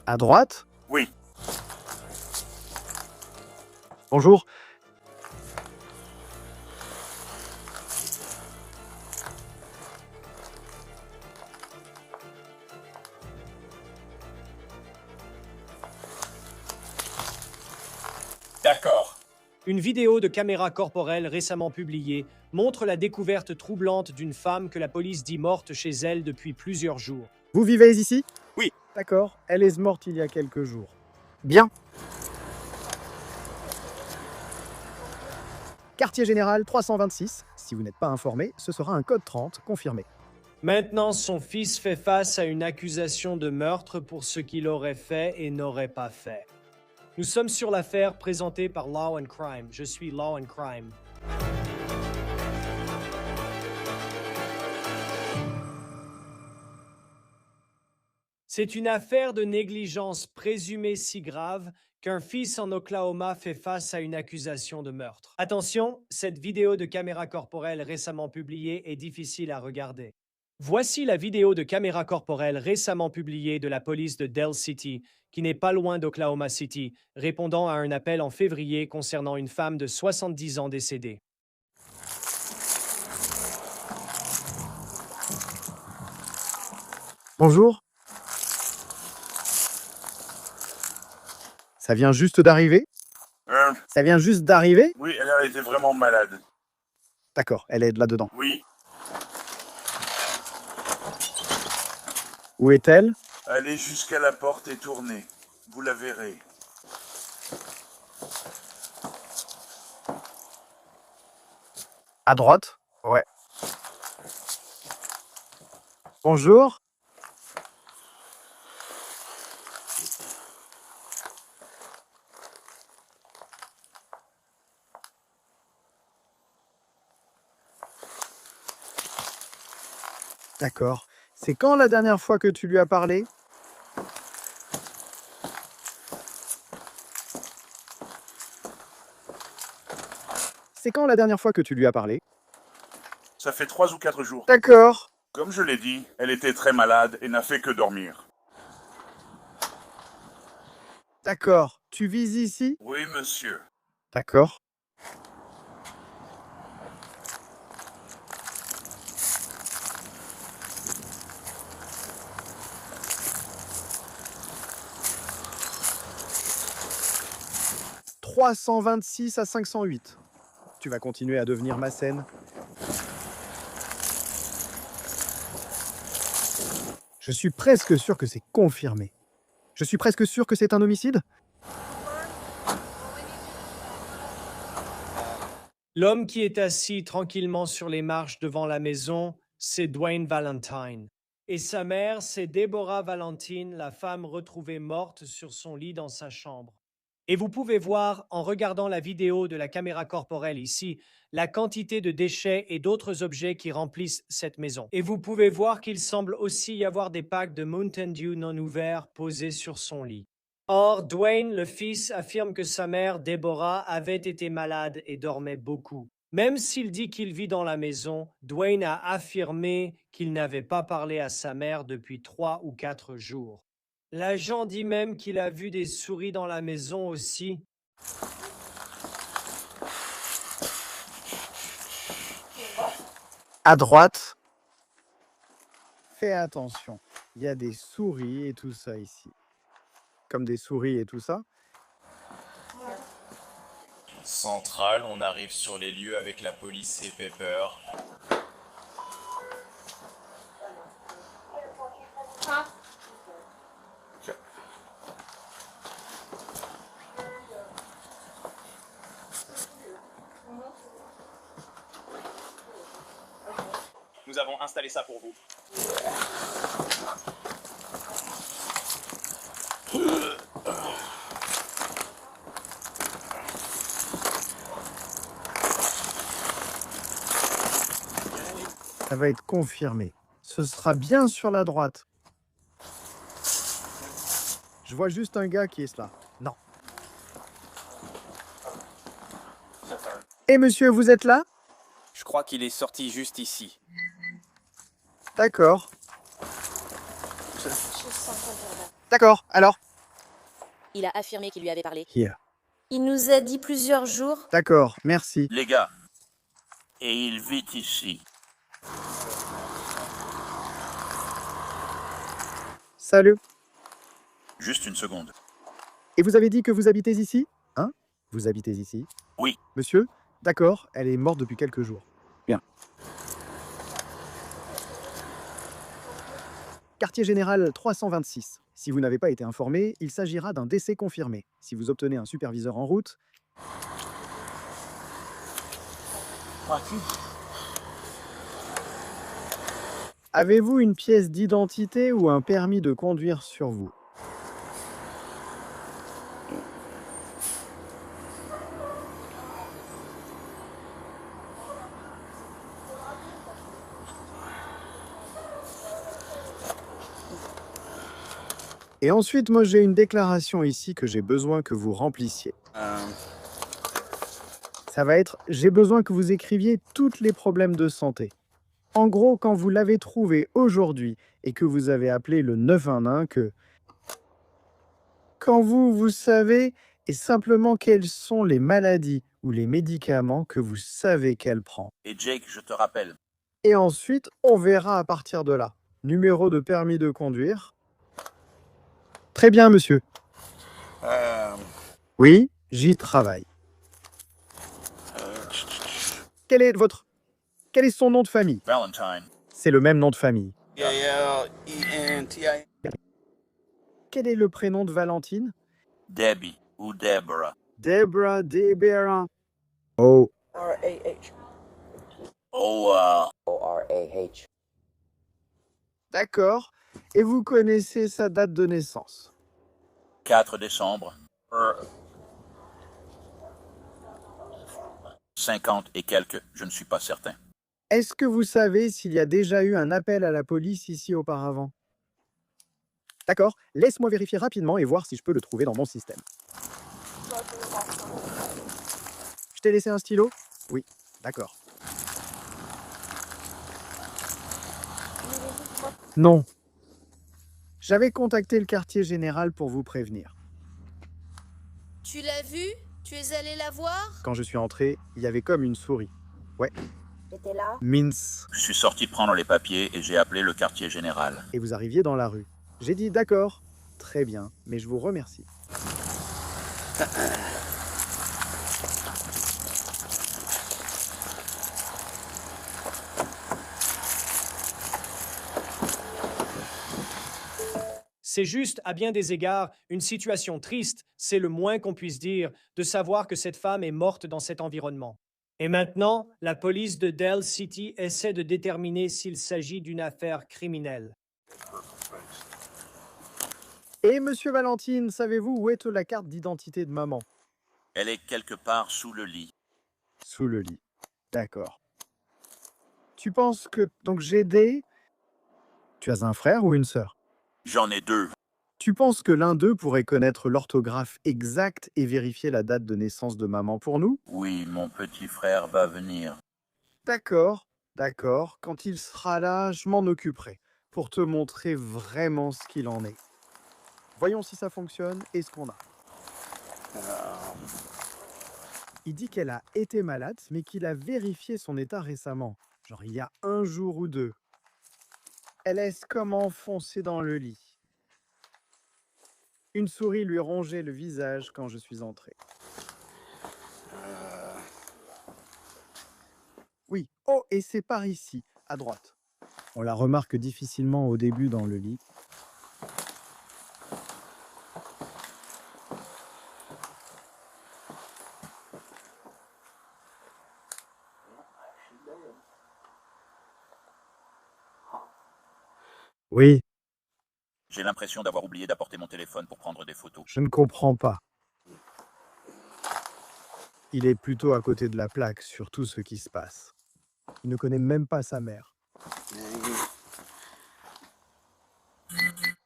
À droite? Oui. Bonjour. D'accord. Une vidéo de caméra corporelle récemment publiée montre la découverte troublante d'une femme que la police dit morte chez elle depuis plusieurs jours. Vous vivez ici? Oui. D'accord, elle est morte il y a quelques jours. Bien. Quartier général 326. Si vous n'êtes pas informé, ce sera un code 30 confirmé. Maintenant, son fils fait face à une accusation de meurtre pour ce qu'il aurait fait et n'aurait pas fait. Nous sommes sur l'affaire présentée par Law and Crime. Je suis Law and Crime. C'est une affaire de négligence présumée si grave qu'un fils en Oklahoma fait face à une accusation de meurtre. Attention, cette vidéo de caméra corporelle récemment publiée est difficile à regarder. Voici la vidéo de caméra corporelle récemment publiée de la police de Del City, qui n'est pas loin d'Oklahoma City, répondant à un appel en février concernant une femme de 70 ans décédée. Bonjour. Ça vient juste d'arriver? Ça vient juste d'arriver? Oui, elle a été vraiment malade. D'accord, elle est là-dedans. Oui. Où est-elle? Allez jusqu'à la porte et tournez. Vous la verrez. À droite? Ouais. Bonjour. D'accord. C'est quand la dernière fois que tu lui as parlé? C'est quand la dernière fois que tu lui as parlé? Ça fait 3 ou 4 jours. D'accord. Comme je l'ai dit, elle était très malade et n'a fait que dormir. D'accord. Tu vis ici? Oui, monsieur. D'accord. « 326 à 508. Tu vas continuer à devenir ma scène. Je suis presque sûr que c'est confirmé. Je suis presque sûr que c'est un homicide. L'homme qui est assis tranquillement sur les marches devant la maison, c'est Dwayne Valentine. Et sa mère, c'est Deborah Valentine, la femme retrouvée morte sur son lit dans sa chambre. Et vous pouvez voir, en regardant la vidéo de la caméra corporelle ici, la quantité de déchets et d'autres objets qui remplissent cette maison. Et vous pouvez voir qu'il semble aussi y avoir des packs de Mountain Dew non ouverts posés sur son lit. Or, Dwayne, le fils, affirme que sa mère, Deborah, avait été malade et dormait beaucoup. Même s'il dit qu'il vit dans la maison, Dwayne a affirmé qu'il n'avait pas parlé à sa mère depuis 3 ou 4 jours. L'agent dit même qu'il a vu des souris dans la maison aussi. À droite. Fais attention. Il y a des souris et tout ça ici. Comme des souris et tout ça. Centrale, on arrive sur les lieux avec la police et Pepper. Nous avons installé ça pour vous. Ça va être confirmé. Ce sera bien sur la droite. Je vois juste un gars qui est là. Non. Et monsieur, vous êtes là? Je crois qu'il est sorti juste ici. D'accord. D'accord, alors, Il a affirmé qu'il lui avait parlé. Here. Il nous a dit plusieurs jours. D'accord, merci. Les gars. Et il vit ici. Salut. Juste une seconde. Et vous avez dit que vous habitez ici? Hein? Vous habitez ici? Oui. Monsieur? D'accord, elle est morte depuis quelques jours. Bien. Quartier général 326. Si vous n'avez pas été informé, il s'agira d'un décès confirmé. Si vous obtenez un superviseur en route... Avez-vous une pièce d'identité ou un permis de conduire sur vous? Et ensuite, moi j'ai une déclaration ici que j'ai besoin que vous remplissiez. Ça va être, j'ai besoin que vous écriviez tous les problèmes de santé. En gros, quand vous l'avez trouvé aujourd'hui et que vous avez appelé le 911, quand vous savez, et simplement quelles sont les maladies ou les médicaments que vous savez qu'elle prend. Et Jake, je te rappelle. Et ensuite, on verra à partir de là. Numéro de permis de conduire. Très bien, monsieur. Oui, j'y travaille. Quel est son nom de famille? Valentine. C'est le même nom de famille. Valentine. Quel est le prénom de Valentine? Debbie ou Deborah. Deborah. Oh, R-A-H. Oh, O-R-A-H. d'accord. Et vous connaissez sa date de naissance? 4 décembre. 50 et quelques, je ne suis pas certain. Est-ce que vous savez s'il y a déjà eu un appel à la police ici auparavant? D'accord, laisse-moi vérifier rapidement et voir si je peux le trouver dans mon système. Je t'ai laissé un stylo? Oui, d'accord. Non. J'avais contacté le quartier général pour vous prévenir. Tu l'as vu? Tu es allé la voir? Quand je suis entré, il y avait comme une souris. Ouais, J'étais là. mince. Je suis sorti prendre les papiers et j'ai appelé le quartier général. Et vous arriviez dans la rue. J'ai dit d'accord, très bien, mais je vous remercie. C'est juste, à bien des égards, une situation triste, c'est le moins qu'on puisse dire, de savoir que cette femme est morte dans cet environnement. Et maintenant, la police de Dell City essaie de déterminer s'il s'agit d'une affaire criminelle. Et monsieur Valentine, savez-vous où est la carte d'identité de maman? Elle est quelque part sous le lit. Sous le lit. D'accord. Tu penses que... Donc j'ai des... Tu as un frère ou une sœur? J'en ai 2. Tu penses que l'un d'eux pourrait connaître l'orthographe exacte et vérifier la date de naissance de maman pour nous? Oui, mon petit frère va venir. D'accord, d'accord. Quand il sera là, je m'en occuperai pour te montrer vraiment ce qu'il en est. Voyons si ça fonctionne et ce qu'on a. Il dit qu'elle a été malade, mais qu'il a vérifié son état récemment. Genre il y a 1 jour ou 2. Elle laisse comme enfoncée dans le lit. Une souris lui rongeait le visage quand je suis entré. Oui. Oh, et c'est par ici, à droite. On la remarque difficilement au début dans le lit. Oui, J'ai l'impression d'avoir oublié d'apporter mon téléphone pour prendre des photos. je ne comprends pas. Il est plutôt à côté de la plaque sur tout ce qui se passe. Il ne connaît même pas sa mère.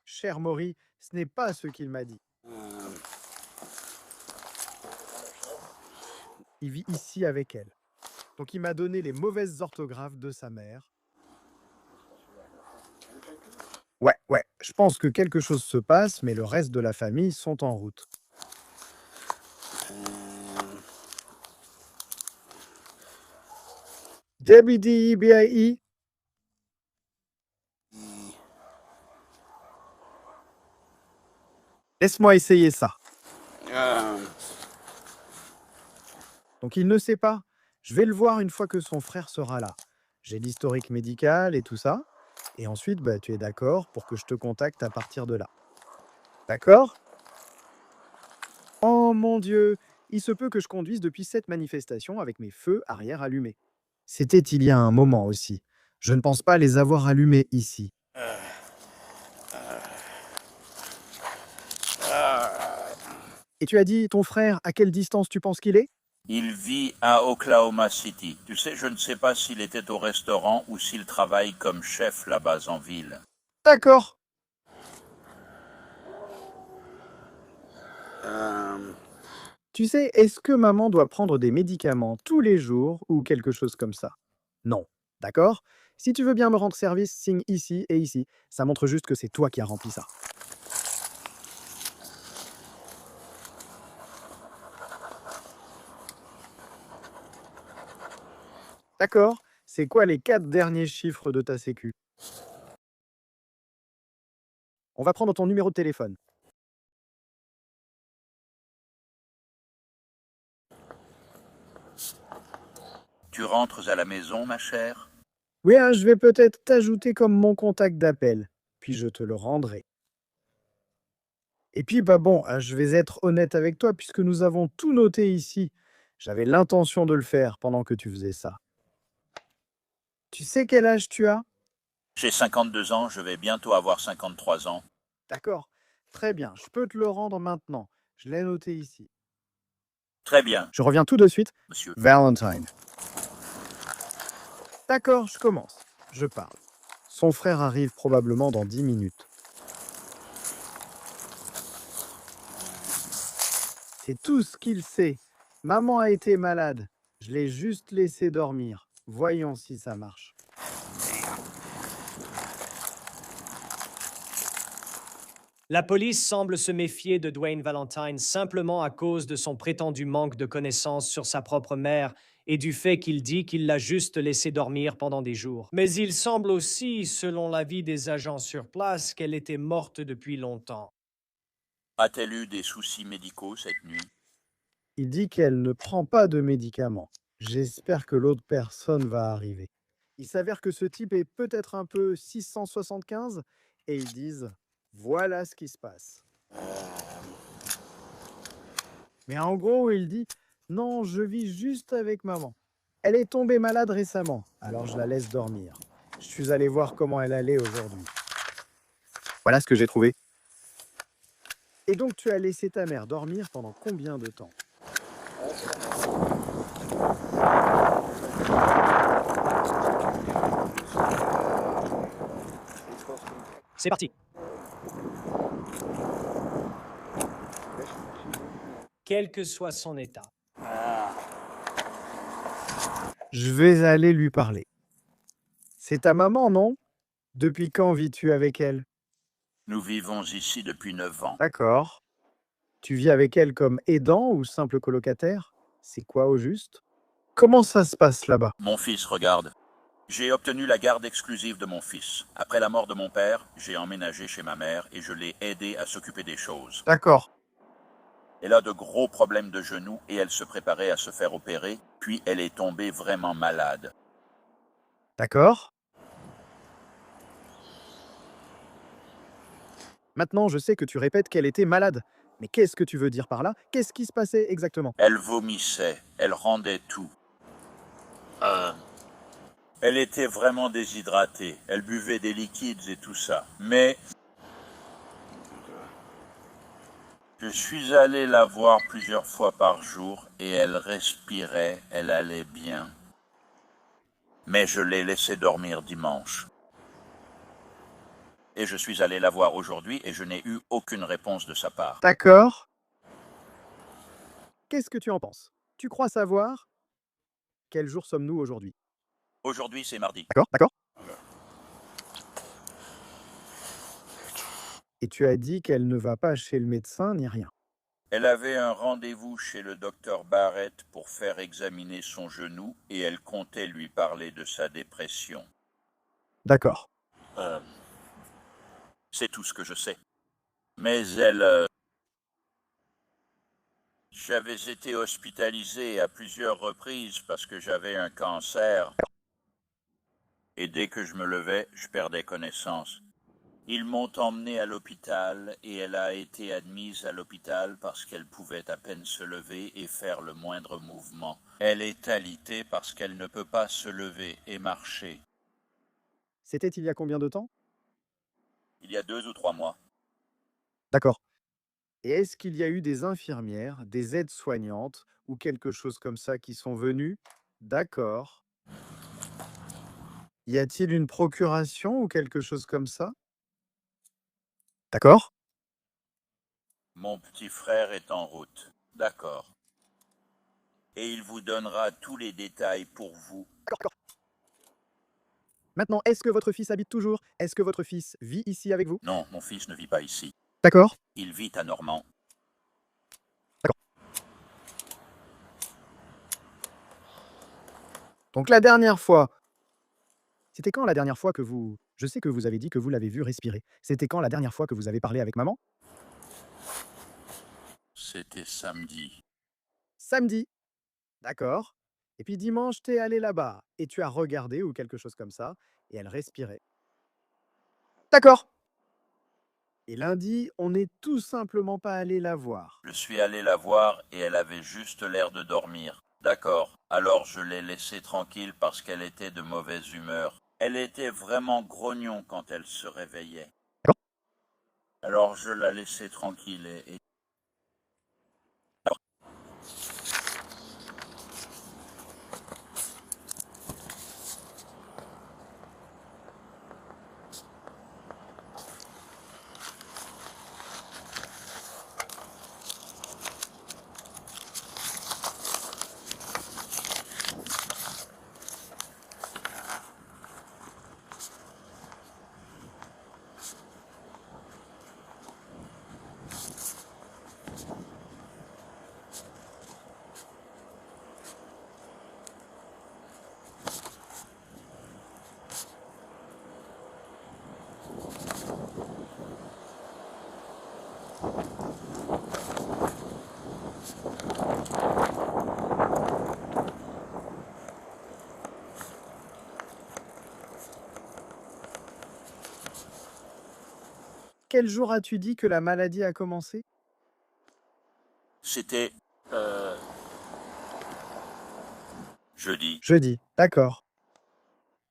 Cher Maury, ce n'est pas ce qu'il m'a dit. Il vit ici avec elle. Donc il m'a donné les mauvaises orthographes de sa mère. Ouais, je pense que quelque chose se passe, mais le reste de la famille sont en route. WDEBIE. Laisse-moi essayer ça. Donc il ne sait pas. Je vais le voir une fois que son frère sera là. J'ai l'historique médical et tout ça. Et ensuite, tu es d'accord pour que je te contacte à partir de là. D'accord? Oh mon Dieu! Il se peut que je conduise depuis cette manifestation avec mes feux arrière allumés. C'était il y a un moment aussi. Je ne pense pas les avoir allumés ici. Et tu as dit, ton frère, à quelle distance tu penses qu'il est? Il vit à Oklahoma City. Tu sais, je ne sais pas s'il était au restaurant ou s'il travaille comme chef là-bas en ville. D'accord. Tu sais, est-ce que maman doit prendre des médicaments tous les jours ou quelque chose comme ça? Non. D'accord? Si tu veux bien me rendre service, signe ici et ici. Ça montre juste que c'est toi qui as rempli ça. D'accord? C'est quoi les 4 derniers chiffres de ta sécu? On va prendre ton numéro de téléphone. Tu rentres à la maison, ma chère? Oui, hein, je vais peut-être t'ajouter comme mon contact d'appel, puis je te le rendrai. Et puis, je vais être honnête avec toi puisque nous avons tout noté ici. J'avais l'intention de le faire pendant que tu faisais ça. Tu sais quel âge tu as? J'ai 52 ans, je vais bientôt avoir 53 ans. D'accord. Très bien, je peux te le rendre maintenant. Je l'ai noté ici. Très bien, Je reviens tout de suite. monsieur. Valentine. D'accord, je commence. Je parle. Son frère arrive probablement dans 10 minutes. C'est tout ce qu'il sait. Maman a été malade. Je l'ai juste laissé dormir. Voyons si ça marche. La police semble se méfier de Dwayne Valentine simplement à cause de son prétendu manque de connaissances sur sa propre mère et du fait qu'il dit qu'il l'a juste laissé dormir pendant des jours. Mais il semble aussi, selon l'avis des agents sur place, qu'elle était morte depuis longtemps. A-t-elle eu des soucis médicaux cette nuit? Il dit qu'elle ne prend pas de médicaments. J'espère que l'autre personne va arriver. Il s'avère que ce type est peut-être un peu 675 et ils disent voilà ce qui se passe. Mais en gros, il dit non, je vis juste avec maman. Elle est tombée malade récemment, alors je la laisse dormir. Je suis allé voir comment elle allait aujourd'hui. Voilà ce que j'ai trouvé. Et donc tu as laissé ta mère dormir pendant combien de temps? C'est parti. Quel que soit son état. Je vais aller lui parler. C'est ta maman, non? Depuis quand vis-tu avec elle? Nous vivons ici depuis 9 ans. D'accord. Tu vis avec elle comme aidant ou simple colocataire? C'est quoi au juste? Comment ça se passe là-bas? Mon fils, regarde. J'ai obtenu la garde exclusive de mon fils. Après la mort de mon père, j'ai emménagé chez ma mère et je l'ai aidé à s'occuper des choses. D'accord. Elle a de gros problèmes de genoux et elle se préparait à se faire opérer, puis elle est tombée vraiment malade. D'accord. Maintenant, je sais que tu répètes qu'elle était malade. Mais qu'est-ce que tu veux dire par là? Qu'est-ce qui se passait exactement? Elle vomissait, elle rendait tout. Elle était vraiment déshydratée, elle buvait des liquides et tout ça. Mais je suis allé la voir plusieurs fois par jour et elle respirait, elle allait bien. Mais je l'ai laissée dormir dimanche. Et je suis allé la voir aujourd'hui et je n'ai eu aucune réponse de sa part. D'accord. Qu'est-ce que tu en penses? Tu crois savoir? Quel jour sommes-nous aujourd'hui? Aujourd'hui, c'est mardi. D'accord, d'accord. Et tu as dit qu'elle ne va pas chez le médecin ni rien. Elle avait un rendez-vous chez le docteur Barrett pour faire examiner son genou et elle comptait lui parler de sa dépression. D'accord. C'est tout ce que je sais. Mais j'avais été hospitalisé à plusieurs reprises parce que j'avais un cancer. Et dès que je me levais, je perdais connaissance. Ils m'ont emmené à l'hôpital et elle a été admise à l'hôpital parce qu'elle pouvait à peine se lever et faire le moindre mouvement. Elle est alitée parce qu'elle ne peut pas se lever et marcher. C'était il y a combien de temps? Il y a 2 ou 3 mois. D'accord. Et est-ce qu'il y a eu des infirmières, des aides-soignantes ou quelque chose comme ça qui sont venues? D'accord. Y a-t-il une procuration ou quelque chose comme ça? D'accord. Mon petit frère est en route. D'accord. Et il vous donnera tous les détails pour vous. D'accord. Maintenant, est-ce que votre fils habite toujours? Est-ce que votre fils vit ici avec vous? Non, mon fils ne vit pas ici. D'accord. Il vit à Normand. Donc la dernière fois, c'était quand la dernière fois que vous... Je sais que vous avez dit que vous l'avez vu respirer. C'était quand la dernière fois que vous avez parlé avec maman? C'était samedi. Samedi. D'accord. Et puis dimanche, t'es allé là-bas et tu as regardé ou quelque chose comme ça et elle respirait. D'accord. Et lundi, on n'est tout simplement pas allé la voir. Je suis allé la voir et elle avait juste l'air de dormir. D'accord. Alors je l'ai laissée tranquille parce qu'elle était de mauvaise humeur. Elle était vraiment grognon quand elle se réveillait. D'accord. Alors je la laissais tranquille et... Quel jour as-tu dit que la maladie a commencé? C'était... jeudi. Jeudi. D'accord.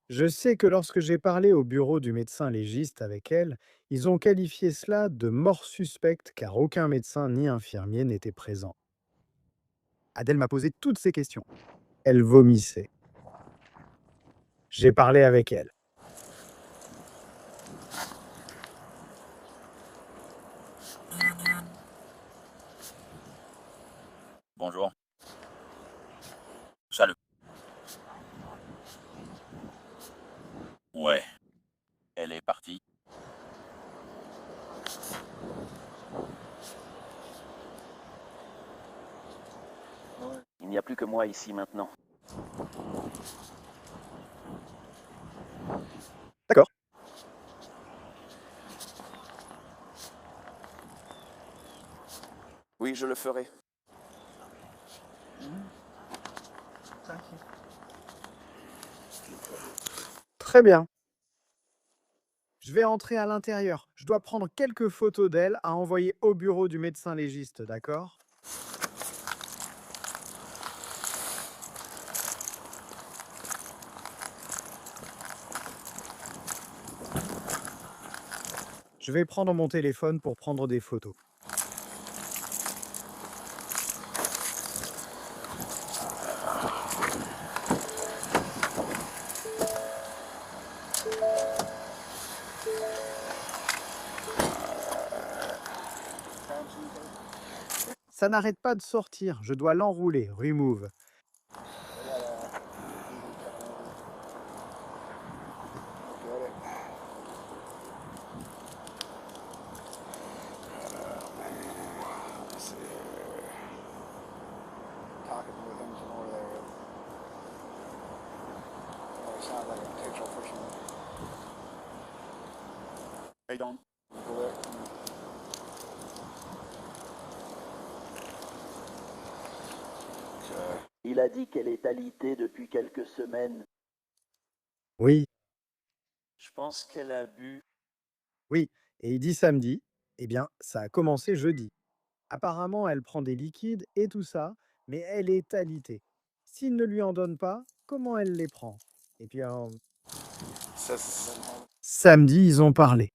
Je sais que lorsque j'ai parlé au bureau du médecin légiste avec elle, ils ont qualifié cela de mort suspecte car aucun médecin ni infirmier n'était présent. Adèle m'a posé toutes ces questions. Elle vomissait. J'ai parlé avec elle. Bonjour. Salut. Ouais. Elle est partie. Il n'y a plus que moi ici maintenant. D'accord. Oui, je le ferai. Très bien. Je vais entrer à l'intérieur. Je dois prendre quelques photos d'elle à envoyer au bureau du médecin légiste, d'accord? Je vais prendre mon téléphone pour prendre des photos. Ça n'arrête pas de sortir. Je dois l'enrouler. Remove. Il a dit qu'elle est alitée depuis quelques semaines. Oui, Je pense qu'elle a bu. oui. Et il dit samedi. Eh bien, ça a commencé jeudi. Apparemment, elle prend des liquides et tout ça, mais elle est alitée. S'il ne lui en donne pas, comment elle les prend? Et puis, samedi, ils ont parlé.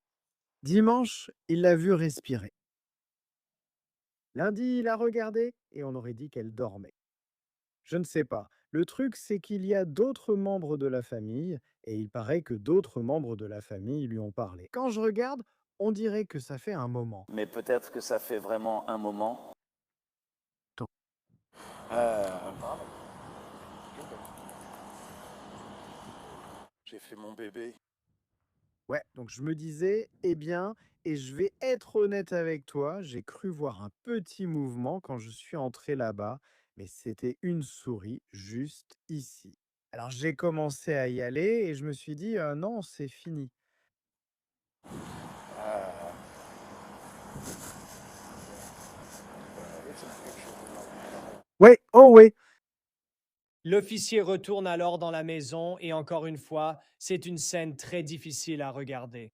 Dimanche, il l'a vue respirer. Lundi, il a regardé et on aurait dit qu'elle dormait. Je ne sais pas. Le truc, c'est qu'il y a d'autres membres de la famille et il paraît que d'autres membres de la famille lui ont parlé. Quand je regarde, on dirait que ça fait un moment. Mais peut-être que ça fait vraiment un moment. J'ai fait mon bébé. Ouais, donc je me disais, eh bien, et je vais être honnête avec toi, j'ai cru voir un petit mouvement quand je suis entré là-bas, mais c'était une souris juste ici. Alors j'ai commencé à y aller et je me suis dit, non, c'est fini. Ouais, oh ouais. L'officier retourne alors dans la maison et encore une fois, c'est une scène très difficile à regarder.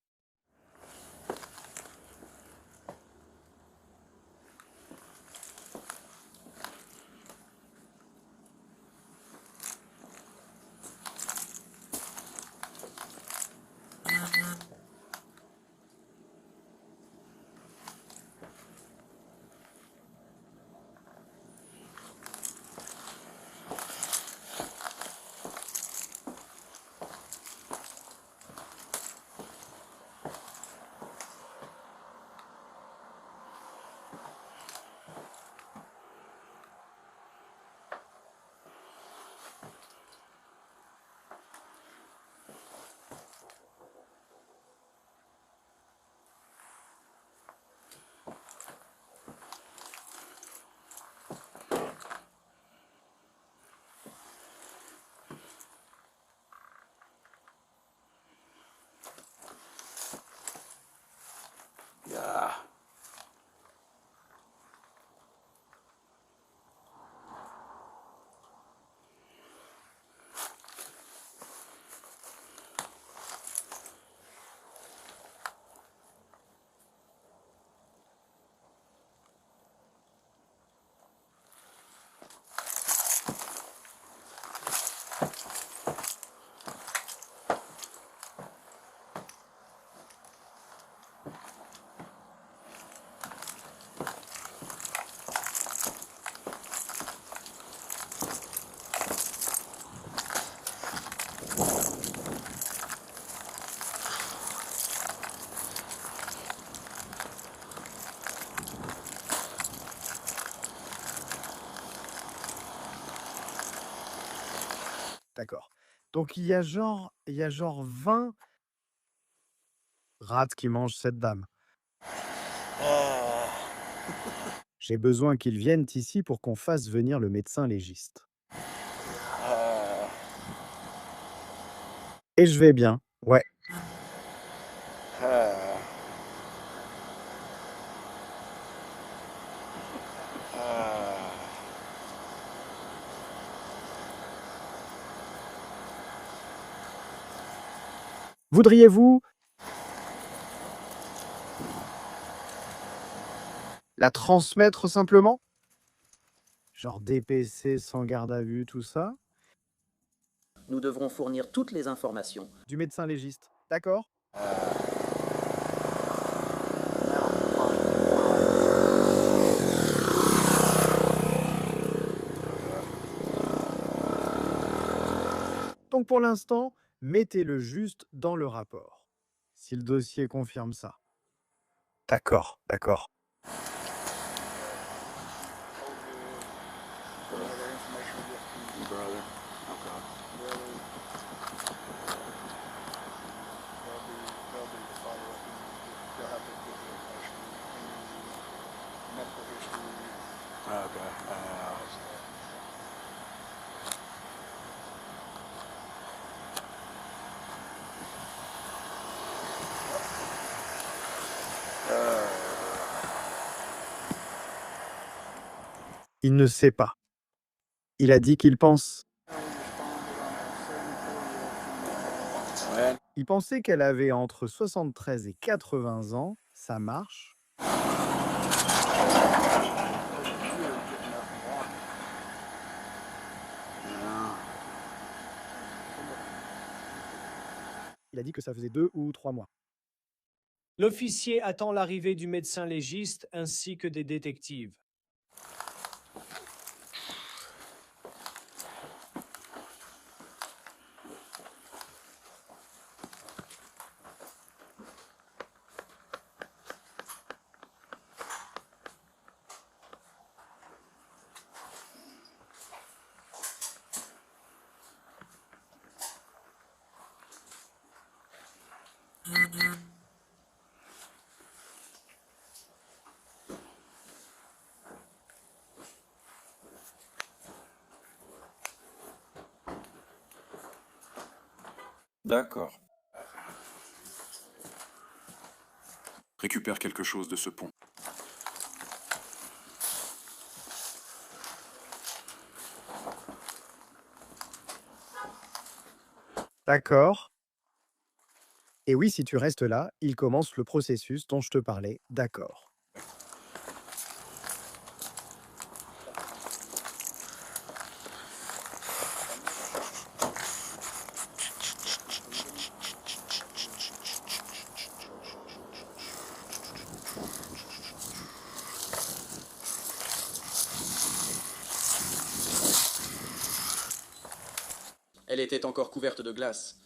D'accord. Donc il y a genre 20 rats qui mangent cette dame. J'ai besoin qu'ils viennent ici pour qu'on fasse venir le médecin légiste. Et je vais bien, ouais. Voudriez-vous la transmettre simplement? Genre DPC sans garde à vue, tout ça? Nous devrons fournir toutes les informations. Du médecin légiste, d'accord? Donc pour l'instant, mettez-le juste dans le rapport. Si le dossier confirme ça. D'accord, d'accord. Il ne sait pas. Il a dit qu'il pense. Il pensait qu'elle avait entre 73 et 80 ans. Ça marche. Il a dit que ça faisait 2 ou 3 mois. L'officier attend l'arrivée du médecin légiste ainsi que des détectives. D'accord. Récupère quelque chose de ce pont. D'accord. Et oui, si tu restes là, il commence le processus dont je te parlais. D'accord. Elle était encore couverte de glace.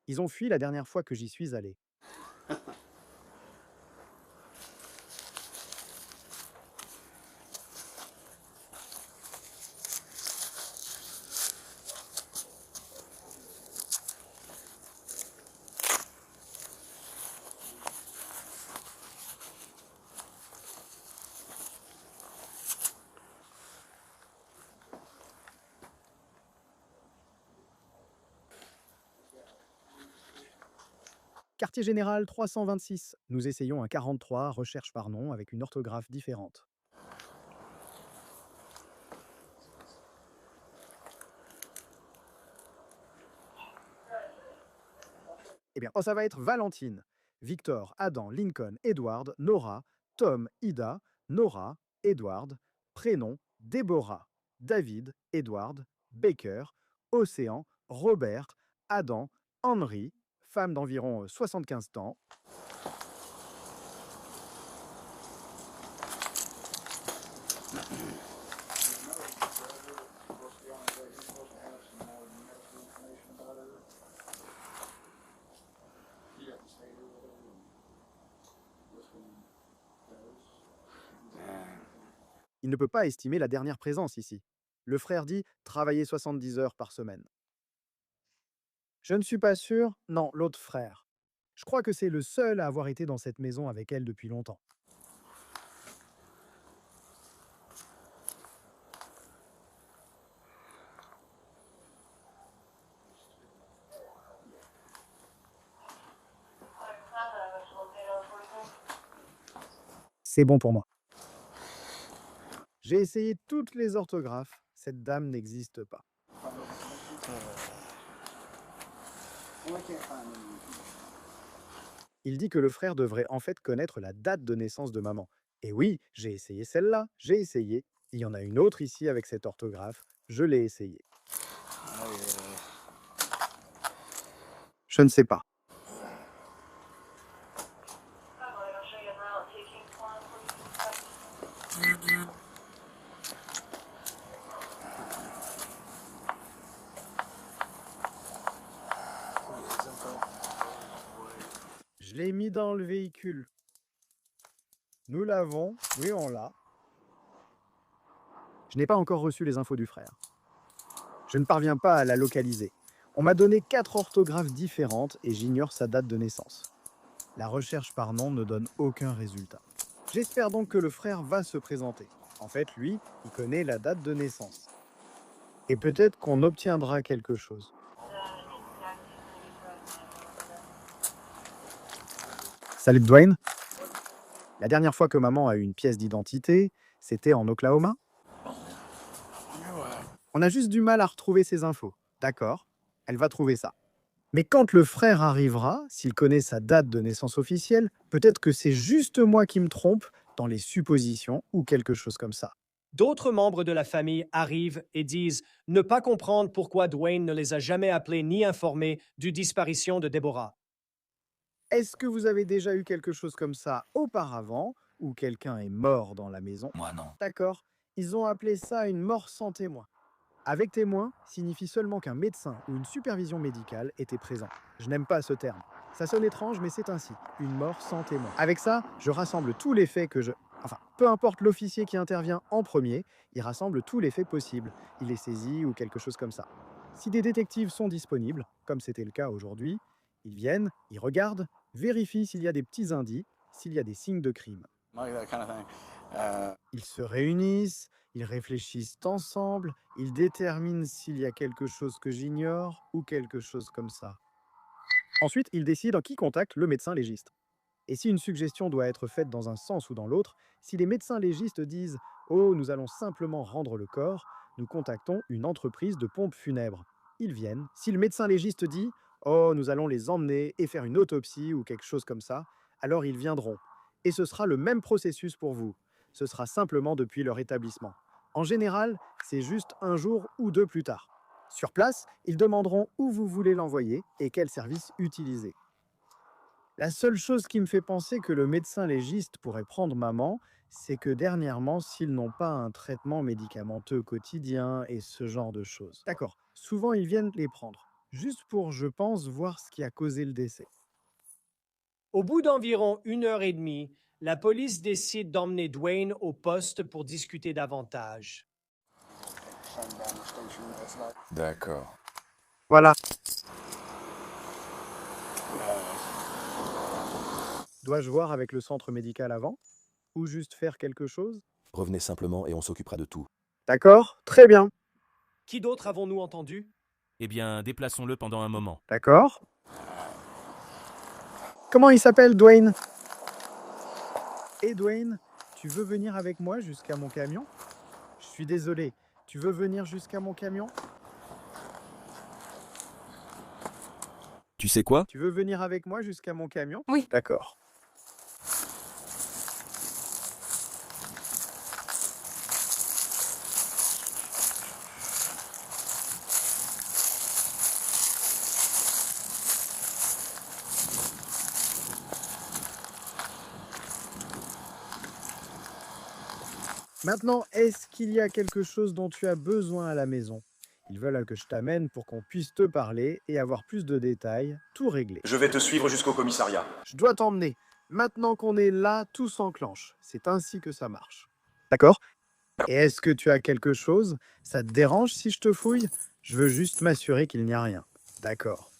Ils ont fui la dernière fois que j'y suis allé. Quartier général 326. Nous essayons un 43, recherche par nom, avec une orthographe différente. Eh bien, ça va être Valentine, Victor, Adam, Lincoln, Edward, Nora, Tom, Ida, Nora, Edward, prénom, Déborah, David, Edward, Baker, Océan, Robert, Adam, Henry, femme d'environ 75 ans. Il ne peut pas estimer la dernière présence ici. Le frère dit travailler 70 heures par semaine. Je ne suis pas sûr. Non, l'autre frère. Je crois que c'est le seul à avoir été dans cette maison avec elle depuis longtemps. C'est bon pour moi. J'ai essayé toutes les orthographes. Cette dame n'existe pas. Il dit que le frère devrait en fait connaître la date de naissance de maman. Et oui, j'ai essayé celle-là, j'ai essayé. Il y en a une autre ici avec cette orthographe. Je l'ai essayé. Je ne sais pas. Je l'ai mis dans le véhicule. Nous l'avons. Oui, on l'a. Je n'ai pas encore reçu les infos du frère. Je ne parviens pas à la localiser. On m'a donné 4 orthographes différentes et j'ignore sa date de naissance. La recherche par nom ne donne aucun résultat. J'espère donc que le frère va se présenter. En fait, lui, il connaît la date de naissance. Et peut-être qu'on obtiendra quelque chose. Salut Dwayne. La dernière fois que maman a eu une pièce d'identité, c'était en Oklahoma. On a juste du mal à retrouver ces infos. D'accord, elle va trouver ça. Mais quand le frère arrivera, s'il connaît sa date de naissance officielle, peut-être que c'est juste moi qui me trompe dans les suppositions ou quelque chose comme ça. D'autres membres de la famille arrivent et disent ne pas comprendre pourquoi Dwayne ne les a jamais appelés ni informés du disparition de Deborah. Est-ce que vous avez déjà eu quelque chose comme ça auparavant, où quelqu'un est mort dans la maison? Moi non. D'accord, ils ont appelé ça une mort sans témoin. Avec témoin signifie seulement qu'un médecin ou une supervision médicale était présent. Je n'aime pas ce terme. Ça sonne étrange, mais c'est ainsi. Une mort sans témoin. Avec ça, je rassemble tous les faits que je... Enfin, peu importe l'officier qui intervient en premier, il rassemble tous les faits possibles. Il les saisit ou quelque chose comme ça. Si des détectives sont disponibles, comme c'était le cas aujourd'hui, ils viennent, ils regardent, vérifient s'il y a des petits indices, s'il y a des signes de crime. Ils se réunissent, ils réfléchissent ensemble, ils déterminent s'il y a quelque chose que j'ignore ou quelque chose comme ça. Ensuite, ils décident qui contacte le médecin légiste. Et si une suggestion doit être faite dans un sens ou dans l'autre, si les médecins légistes disent « Oh, nous allons simplement rendre le corps », nous contactons une entreprise de pompes funèbres. Ils viennent. Si le médecin légiste dit « Oh, nous allons les emmener et faire une autopsie ou quelque chose comme ça », alors ils viendront. Et ce sera le même processus pour vous. Ce sera simplement depuis leur établissement. En général, c'est juste un jour ou deux plus tard. Sur place, ils demanderont où vous voulez l'envoyer et quel service utiliser. La seule chose qui me fait penser que le médecin légiste pourrait prendre maman, c'est que dernièrement, s'ils n'ont pas un traitement médicamenteux quotidien et ce genre de choses. D'accord, souvent ils viennent les prendre, juste pour, je pense, voir ce qui a causé le décès. Au bout d'environ 1 heure et demie, la police décide d'emmener Dwayne au poste pour discuter davantage. D'accord. Voilà. Dois-je voir avec le centre médical avant? Ou juste faire quelque chose? Revenez simplement et on s'occupera de tout. D'accord, très bien. Qui d'autre avons-nous entendu? Eh bien, déplaçons-le pendant un moment. D'accord. Comment il s'appelle, Dwayne? Et Dwayne, tu veux venir avec moi jusqu'à mon camion? Je suis désolé, tu veux venir jusqu'à mon camion? Tu sais quoi? Tu veux venir avec moi jusqu'à mon camion? Oui. D'accord. Maintenant, est-ce qu'il y a quelque chose dont tu as besoin à la maison? Ils veulent que je t'amène pour qu'on puisse te parler et avoir plus de détails, tout régler. Je vais te suivre jusqu'au commissariat. Je dois t'emmener. Maintenant qu'on est là, tout s'enclenche. C'est ainsi que ça marche. D'accord? Et est-ce que tu as quelque chose? Ça te dérange si je te fouille? Je veux juste m'assurer qu'il n'y a rien. D'accord.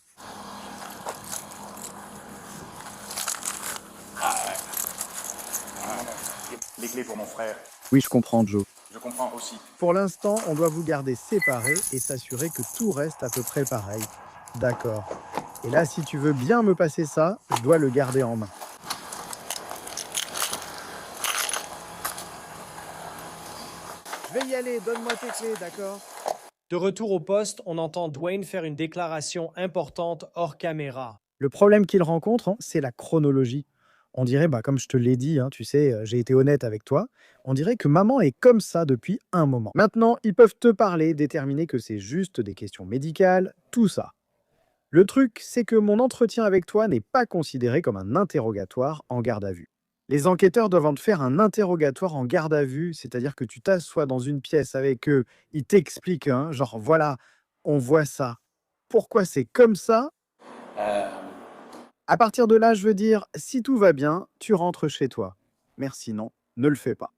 Les clés pour mon frère. Oui, je comprends, Joe. Je comprends aussi. Pour l'instant, on doit vous garder séparés et s'assurer que tout reste à peu près pareil. D'accord. Et là, si tu veux bien me passer ça, je dois le garder en main. Je vais y aller, donne-moi tes clés, d'accord? De retour au poste, on entend Dwayne faire une déclaration importante hors caméra. Le problème qu'il rencontre, c'est la chronologie. On dirait, comme je te l'ai dit, tu sais, j'ai été honnête avec toi, on dirait que maman est comme ça depuis un moment. Maintenant, ils peuvent te parler, déterminer que c'est juste des questions médicales, tout ça. Le truc, c'est que mon entretien avec toi n'est pas considéré comme un interrogatoire en garde à vue. Les enquêteurs doivent te faire un interrogatoire en garde à vue, c'est-à-dire que tu t'assois dans une pièce avec eux, ils t'expliquent, genre voilà, on voit ça. Pourquoi c'est comme ça? À partir de là, je veux dire, si tout va bien, tu rentres chez toi. Merci, non, ne le fais pas.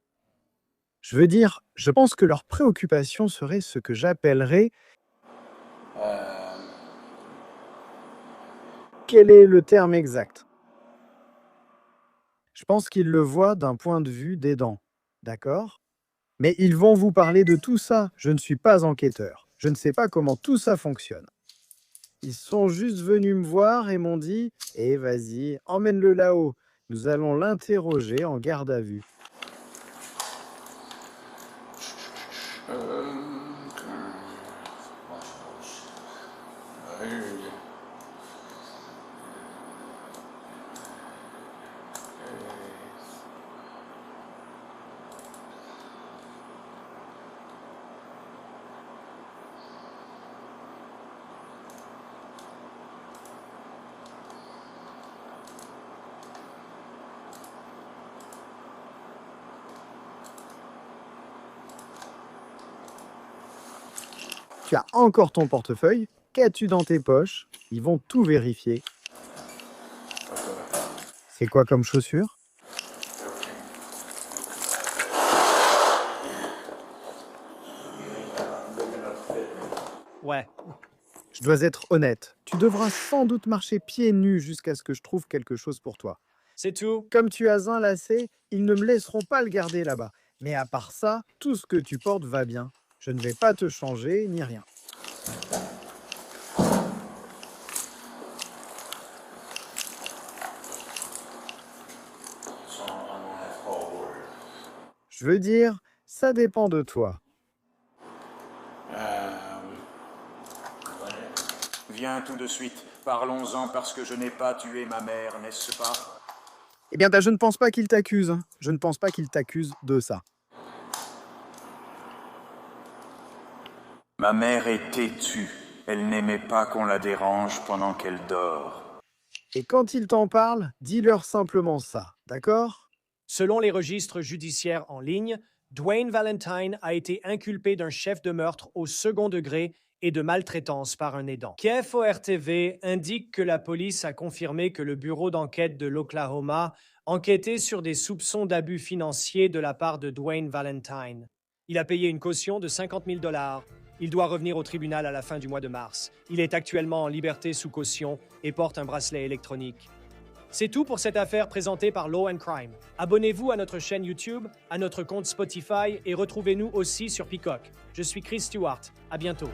Je veux dire, je pense que leur préoccupation serait ce que j'appellerais... Quel est le terme exact? Je pense qu'ils le voient d'un point de vue d'aidant, d'accord? Mais ils vont vous parler de tout ça. Je ne suis pas enquêteur. Je ne sais pas comment tout ça fonctionne. Ils sont juste venus me voir et m'ont dit « Eh, vas-y, emmène-le là-haut. Nous allons l'interroger en garde à vue. Tu as encore ton portefeuille. Qu'as-tu dans tes poches? Ils vont tout vérifier. C'est quoi comme chaussure? Ouais. Je dois être honnête. Tu devras sans doute marcher pieds nus jusqu'à ce que je trouve quelque chose pour toi. C'est tout. Comme tu as un lacet, ils ne me laisseront pas le garder là-bas. Mais à part ça, tout ce que tu portes va bien. Je ne vais pas te changer ni rien. Je veux dire, ça dépend de toi. Viens tout de suite. Parlons-en parce que je n'ai pas tué ma mère, n'est-ce pas? Eh bien, je ne pense pas qu'il t'accuse. Je ne pense pas qu'il t'accuse de ça. Ma mère est têtue. Elle n'aimait pas qu'on la dérange pendant qu'elle dort. Et quand ils t'en parlent, dis-leur simplement ça, d'accord? Selon les registres judiciaires en ligne, Dwayne Valentine a été inculpé d'un chef de meurtre au second degré et de maltraitance par un aidant. KFOR TV indique que la police a confirmé que le bureau d'enquête de l'Oklahoma enquêtait sur des soupçons d'abus financiers de la part de Dwayne Valentine. Il a payé une caution de 50 000 $. Il doit revenir au tribunal à la fin du mois de mars. Il est actuellement en liberté sous caution et porte un bracelet électronique. C'est tout pour cette affaire présentée par Law & Crime. Abonnez-vous à notre chaîne YouTube, à notre compte Spotify et retrouvez-nous aussi sur Peacock. Je suis Chris Stewart. À bientôt.